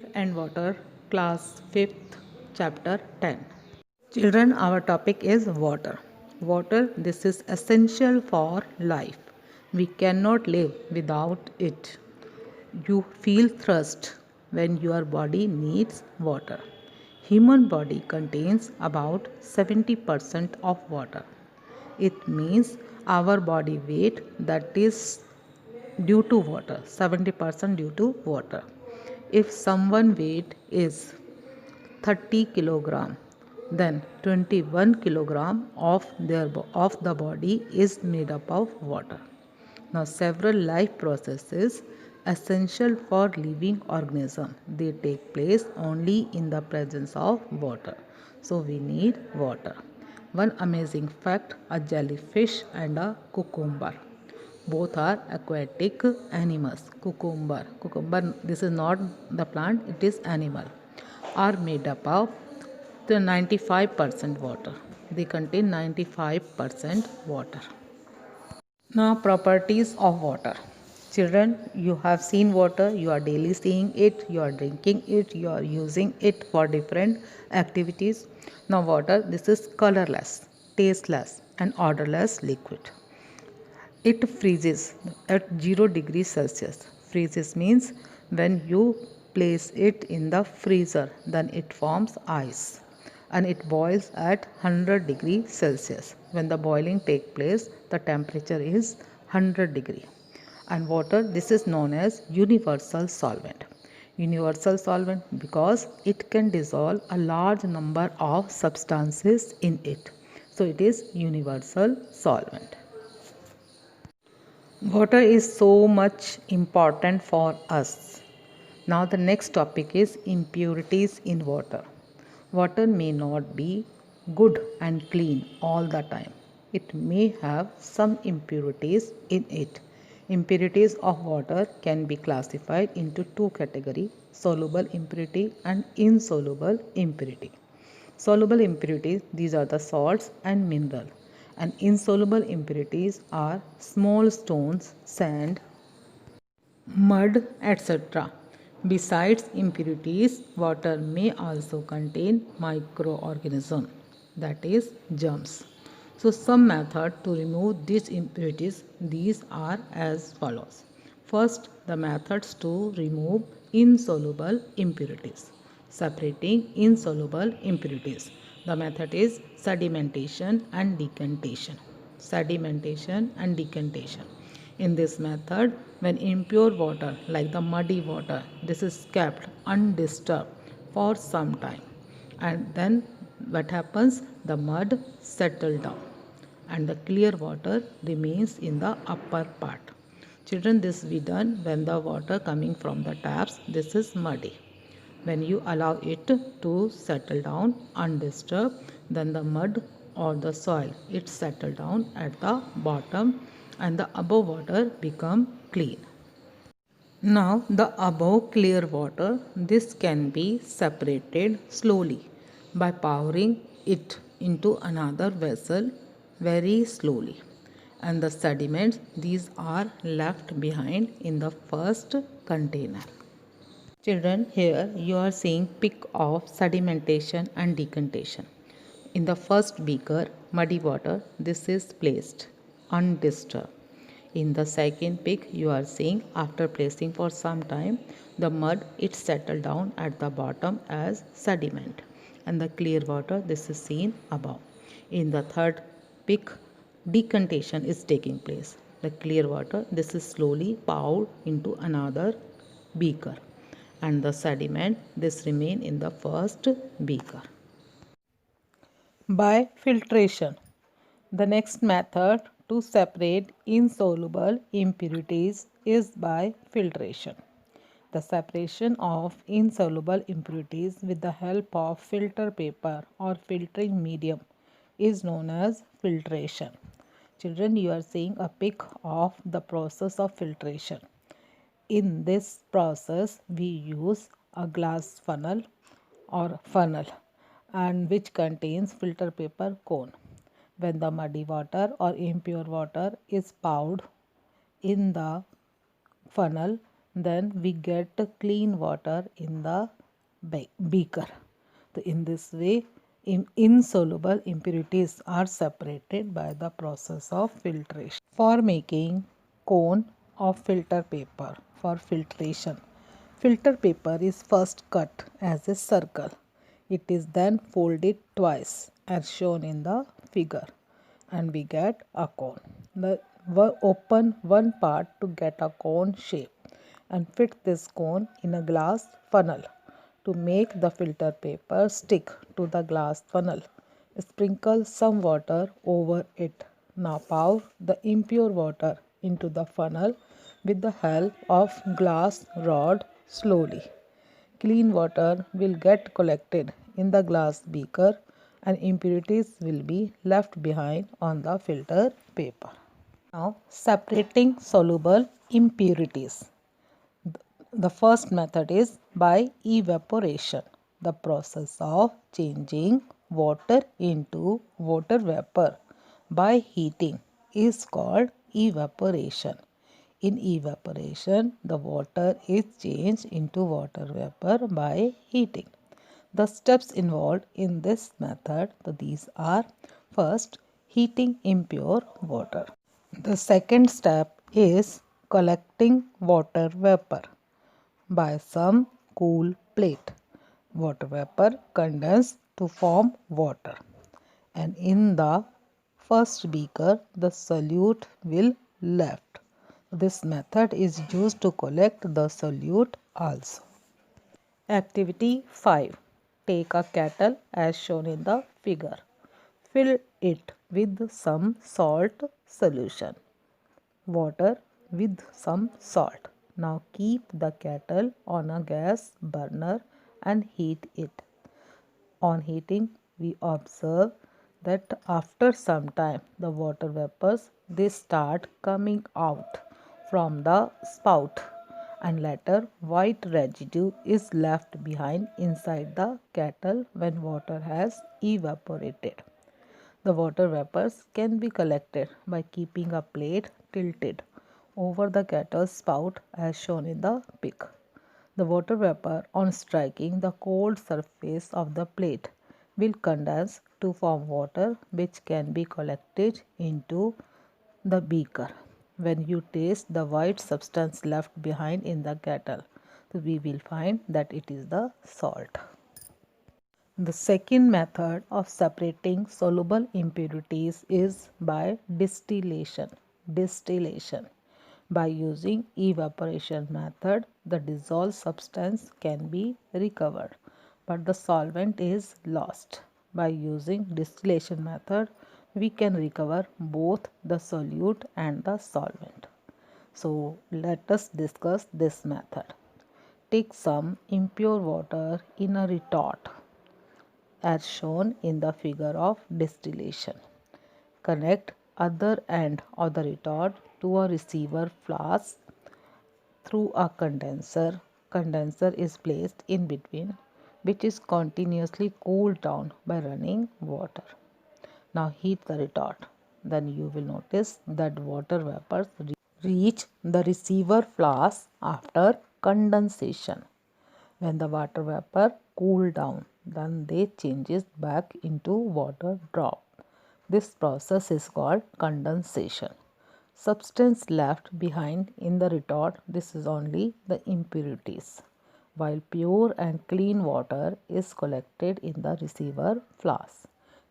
And Water, Class 5th, Chapter 10. Children, our topic is water. Water, this is essential for life. We cannot live without it. You feel thirst when your body needs water. Human body contains about 70% of water. It means our body weight that is due to water, 70% due to water. If someone weight is 30 kilogram, then 21 kilogram of the body is made up of water. Now several life processes essential for living organism, they take place only in the presence of water. So we need water. One amazing fact, a jellyfish and a cucumber, both are aquatic animals. Cucumber, this is not the plant, it is animal, are made up of the 95% water. They contain 95% water. Now, properties of water. Children, you have seen water, you are daily seeing it, you are drinking it, you are using it for different activities. Now, water, this is colorless, tasteless, and odorless liquid. It freezes at 0 degrees Celsius. Freezes means when you place it in the freezer, then it forms ice, and it boils at 100 degrees Celsius. When the boiling takes place, the temperature is 100 degree. And water, this is known as universal solvent. Universal solvent because it can dissolve a large number of substances in it. So it is universal solvent. Water is so much important for us. Now the next topic is impurities in water. Water may not be good and clean all the time. It may have some impurities in it. Impurities of water can be classified into two categories: soluble impurity and insoluble impurity. Soluble impurities, these are the salts and mineral, and insoluble impurities are small stones, sand, mud, etc. Besides impurities, water may also contain microorganisms, that is germs. So some method to remove these impurities, these are as follows. First, the methods to remove insoluble impurities. Separating insoluble impurities. The method is sedimentation and decantation. Sedimentation and decantation. In this method, when impure water like the muddy water, this is kept undisturbed for some time, and then what happens, the mud settles down and the clear water remains in the upper part. Children, this be done when the water coming from the taps, this is muddy. When you allow it to settle down undisturbed, then the mud or the soil, it settle down at the bottom and the above water become clean. Now the above clear water, this can be separated slowly by pouring it into another vessel very slowly, and the sediments, these are left behind in the first container. Children, here you are seeing pic of sedimentation and decantation. In the first beaker, muddy water, this is placed undisturbed. In the second pic, you are seeing after placing for some time, the mud it settled down at the bottom as sediment, and the clear water, this is seen above. In the third pic, decantation is taking place. The clear water, this is slowly poured into another beaker, and the sediment, this remain in the first beaker. By filtration. The next method to separate insoluble impurities is by filtration. The separation of insoluble impurities with the help of filter paper or filtering medium is known as filtration. Children, you are seeing a pic of the process of filtration. In this process, we use a glass funnel or funnel, and which contains filter paper cone. When the muddy water or impure water is poured in the funnel, then we get clean water in the beaker. So in this way, insoluble impurities are separated by the process of filtration. For making cone of filter paper for filtration, filter paper is first cut as a circle. It is then folded twice as shown in the figure and we get a cone. We open one part to get a cone shape and fit this cone in a glass funnel. To make the filter paper stick to the glass funnel, sprinkle some water over it. Now pour the impure water into the funnel with the help of glass rod slowly. Clean water will get collected in the glass beaker and impurities will be left behind on the filter paper. Now, separating soluble impurities. The first method is by evaporation. The process of changing water into water vapor by heating is called evaporation. In evaporation, the water is changed into water vapor by heating. The steps involved in this method, these are: first, heating impure water. The second step is collecting water vapor by some cool plate. Water vapor condenses to form water, and in the first beaker the solute will left. This method is used to collect the solute also. Activity 5. Take a kettle as shown in the figure. Fill it with some salt solution. Water with some salt. Now keep the kettle on a gas burner and heat it. On heating, we observe that after some time the water vapors they start coming out from the spout, and later white residue is left behind inside the kettle when water has evaporated. The water vapors can be collected by keeping a plate tilted over the kettle's spout as shown in the pic. The water vapor, on striking the cold surface of the plate, will condense to form water which can be collected into the beaker. When you taste the white substance left behind in the kettle, we will find that it is the salt. The second method of separating soluble impurities is by distillation. Distillation. By using evaporation method, the dissolved substance can be recovered, but the solvent is lost. By using distillation method, we can recover both the solute and the solvent. So let us discuss this method. Take some impure water in a retort as shown in the figure of distillation. Connect other end of the retort to a receiver flask through a condenser. Condenser is placed in between, which is continuously cooled down by running water. Now heat the retort. Then you will notice that water vapors reach the receiver flask after condensation. When the water vapor cool down, then they changes back into water drop. This process is called condensation. Substance left behind in the retort, this is only the impurities, while pure and clean water is collected in the receiver flask.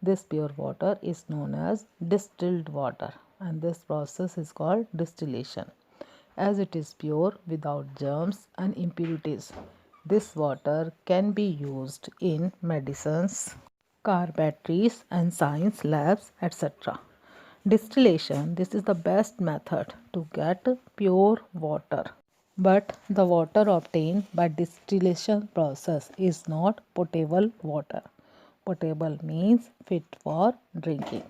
This pure water is known as distilled water, and this process is called distillation. As it is pure without germs and impurities, this water can be used in medicines, car batteries and science labs, etc. Distillation, this is the best method to get pure water. But the water obtained by distillation process is not potable water. Potable means fit for drinking.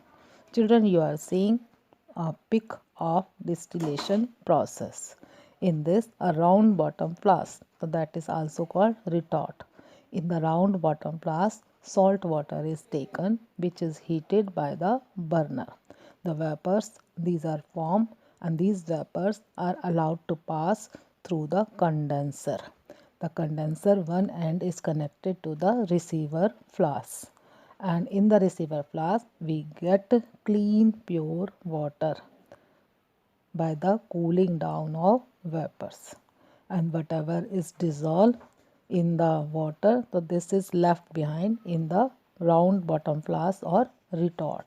Children, you are seeing a pic of distillation process. In this, a round bottom flask, so that is also called retort. In the round bottom flask, salt water is taken, which is heated by the burner. The vapors, these are formed, and these vapors are allowed to pass through the condenser. The condenser one end is connected to the receiver flask, and in the receiver flask we get clean pure water by the cooling down of vapors, and whatever is dissolved in the water, so this is left behind in the round bottom flask or retort.